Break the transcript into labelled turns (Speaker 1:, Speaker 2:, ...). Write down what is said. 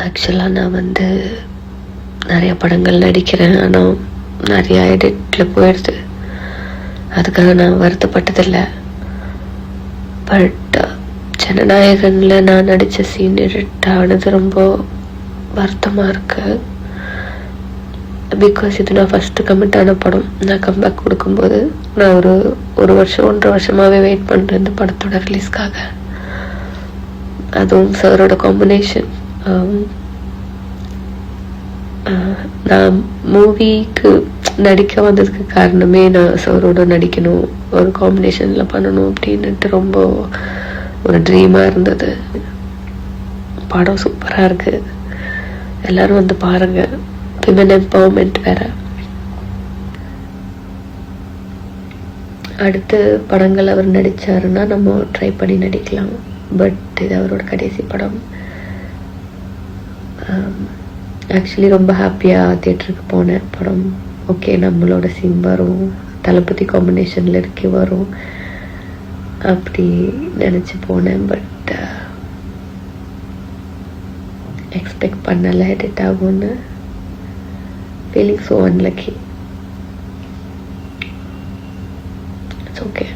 Speaker 1: ஆக்சுவலாக நான் நிறைய படங்கள் நடிக்கிறேன், ஆனால் நிறையா எடிட்டில் போயிடுது. அதுக்காக நான் வருத்தப்பட்டதில்லை. பட் ஜனநாயகனில் நான் நடித்த சீன் எடிட் ஆனது ரொம்ப வருத்தமாக இருக்குது. பிகாஸ் இது நான் ஃபஸ்ட்டு கமிட் ஆன படம். நான் கம்பேக் கொடுக்கும்போது நான் ஒரு வருஷம் 1.5 வருஷமாகவே வெயிட் பண்ணுறேன் இந்த படத்தோட ரிலீஸ்க்காக. அதுவும் சாரோட காம்பினேஷன். நான் மூவிக்கு நடிக்க வந்ததுக்கு காரணமே நான் சாரோட நடிக்கணும், ஒரு காம்பினேஷனில் பண்ணணும் அப்படின்ட்டு ரொம்ப ஒரு ட்ரீமாக இருந்தது. படம் சூப்பராக இருக்குது, எல்லோரும் வந்து பாருங்கள். விமன் எம்பவர்மெண்ட் வேறு. அடுத்து படங்கள் அவர் நடித்தாருன்னா நம்ம ட்ரை பண்ணி நடிக்கலாம். பட் இது அவரோட கடைசி படம். ஆக்சுவலி ரொம்ப ஹாப்பியாக தியேட்டருக்கு போனேன். படம் ஓகே, நம்மளோட சீன் வரும், தளபதி காம்பினேஷனில் இருக்கே வரும் அப்படி நினச்சி போனேன். பட் எக்ஸ்பெக்ட் பண்ணலை எடிட் ஆகும்னு. Feeling so unlucky. It's okay.